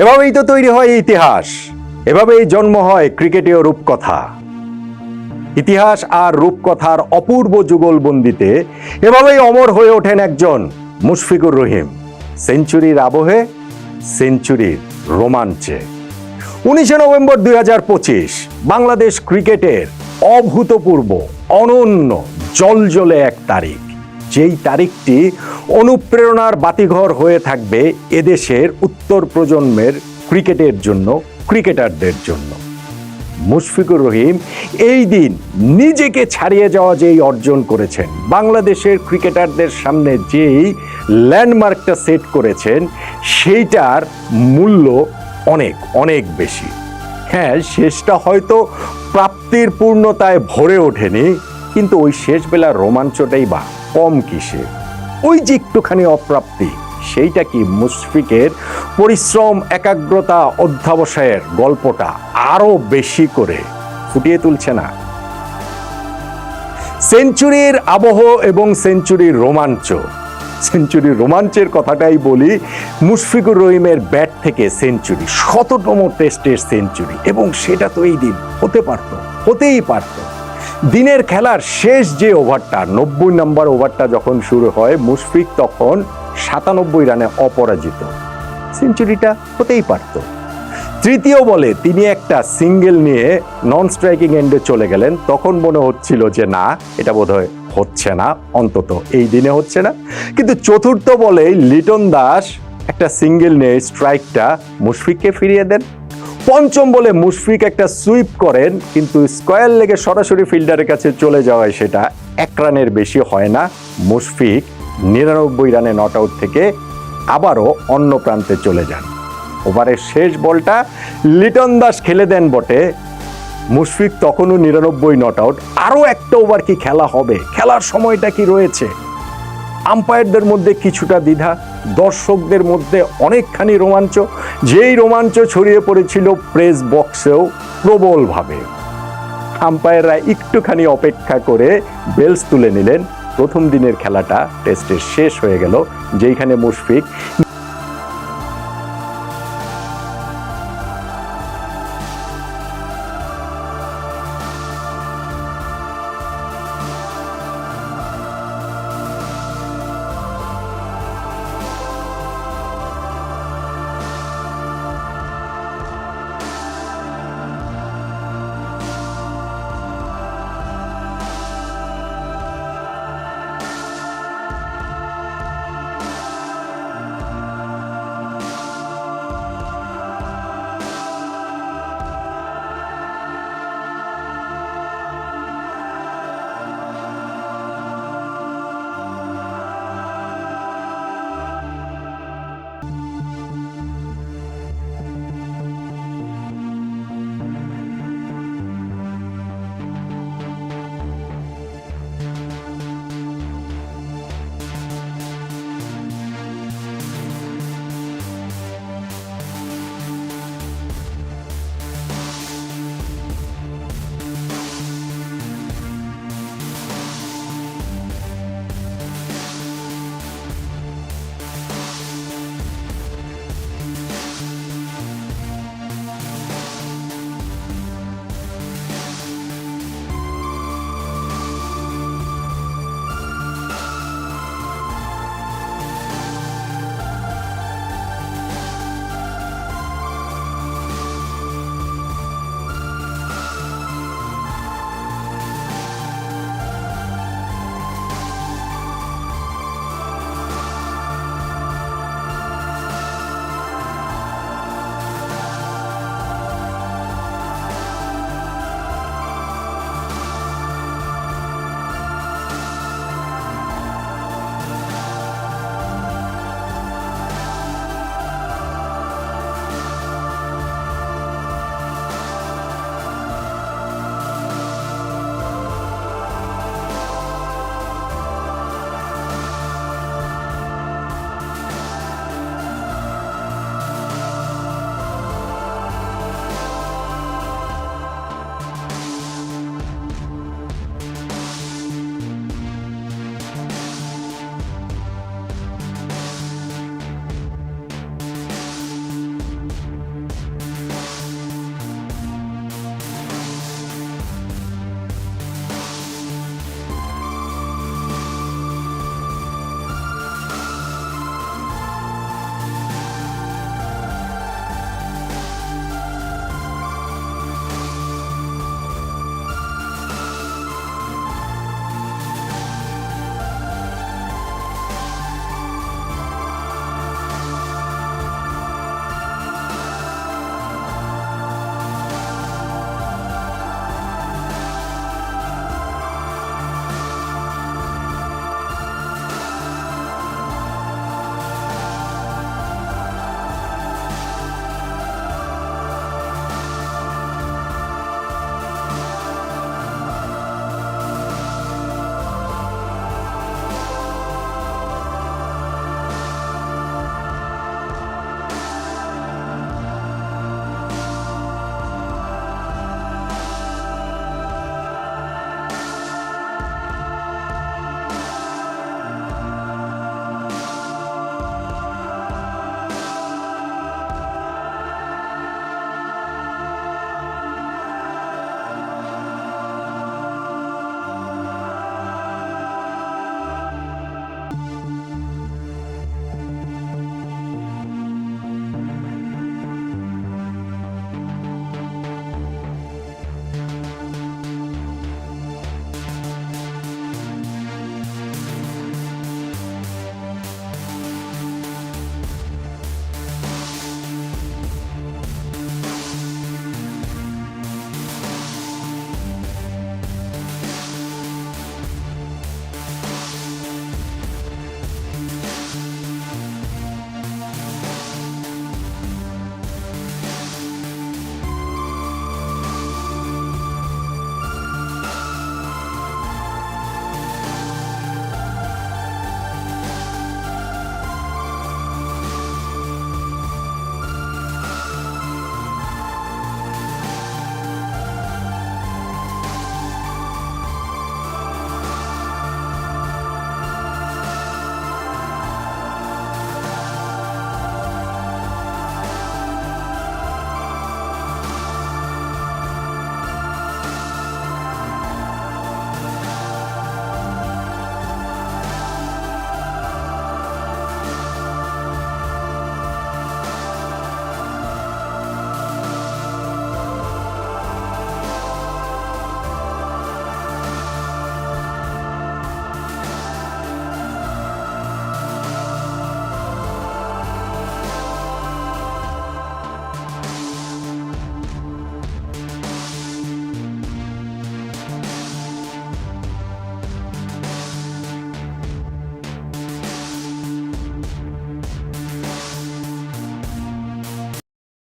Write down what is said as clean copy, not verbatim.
এভাবেই তো তৈরি হয় ইতিহাস, এভাবেই জন্ম হয় ক্রিকেটীয় রূপকথা। ইতিহাস আর রূপকথার অপূর্ব যুগলবন্দিতে এভাবেই অমর হয়ে ওঠেন একজন মুশফিকুর রহিম, সেঞ্চুরির আবহে, সেঞ্চুরির রোমাঞ্চে। 19 নভেম্বর 2025 বাংলাদেশ ক্রিকেটের অভূতপূর্ব, অনন্য, জলজলে এক তারিখ, যেই তারিখটি অনুপ্রেরণার বাতিঘর হয়ে থাকবে এদেশের উত্তর প্রজন্মের ক্রিকেটের জন্য, ক্রিকেটারদের জন্য। মুশফিকুর রহিম এই দিন নিজেকে ছাড়িয়ে যাওয়া যেই অর্জন করেছেন, বাংলাদেশের ক্রিকেটারদের সামনে যেই ল্যান্ডমার্কটা সেট করেছেন, সেইটার মূল্য অনেক অনেক বেশি। হ্যাঁ, শেষটা হয়তো প্রাপ্তির পূর্ণতায় ভরে ওঠেনি, কিন্তু ওই শেষ বেলার রোমাঞ্চটাই বা কম কিসে। ওই যে একটুখানি অপ্রাপ্তি, সেইটা কি মুশফিকের পরিশ্রম, একাগ্রতা, অধ্যবসায়ের গল্পটা আরো বেশি করে ফুটিয়ে তুলছে না? সেঞ্চুরির আবহ এবং সেঞ্চুরির রোমাঞ্চ, সেঞ্চুরির রোমাঞ্চের কথাটাই বলি। মুশফিকুর রহিমের ব্যাট থেকে সেঞ্চুরি, ১৭তম টেস্টের সেঞ্চুরি, এবং সেটা তো এই দিন হতে পারত, হতেই পারত। দিনের খেলার শেষ যে ওভারটা, ৯০ নম্বর ওভারটা যখন শুরু হয়, মুশফিক তখন ৯৭ রানে অপরাজিত। সেঞ্চুরিটা হতেই পারত। তৃতীয় বলে তিনি একটা সিঙ্গেল নিয়ে নন স্ট্রাইকিং এন্ডে চলে গেলেন, তখন মনে হচ্ছিল যে না, এটা বোধহয় হচ্ছে না, অন্তত এই দিনে হচ্ছে না। কিন্তু চতুর্থ বলেই লিটন দাস একটা সিঙ্গেল নিয়ে স্ট্রাইকটা মুশফিককে ফিরিয়ে দেন। পঞ্চম বলে মুশফিক একটা সুইপ করেন, কিন্তু স্কয়ার লেগে সরাসরি ফিল্ডারের কাছে চলে যাওয়ায় সেটা ১ রানের বেশি হয় না। মুশফিক ৯৯ রানে নট আউট থেকে আবারও অন্য প্রান্তে চলে যান। ওভারের শেষ বলটা লিটন দাস খেলে দেন বটে, মুশফিক তখনও ৯৯ নট আউট। আরও একটা ওভার কি খেলা হবে? খেলার সময়টা কি রয়েছে? আম্পায়ারদের মধ্যে কিছুটা দ্বিধা, দর্শকদের মধ্যে অনেকখানি রোমাঞ্চ, যেই রোমাঞ্চ ছড়িয়ে পড়েছিল প্রেস বক্সেও প্রবলভাবে। আম্পায়াররা একটুখানি অপেক্ষা করে বেলস তুলে নিলেন। প্রথম দিনের খেলাটা টেস্টের শেষ হয়ে গেল, যেইখানে মুশফিক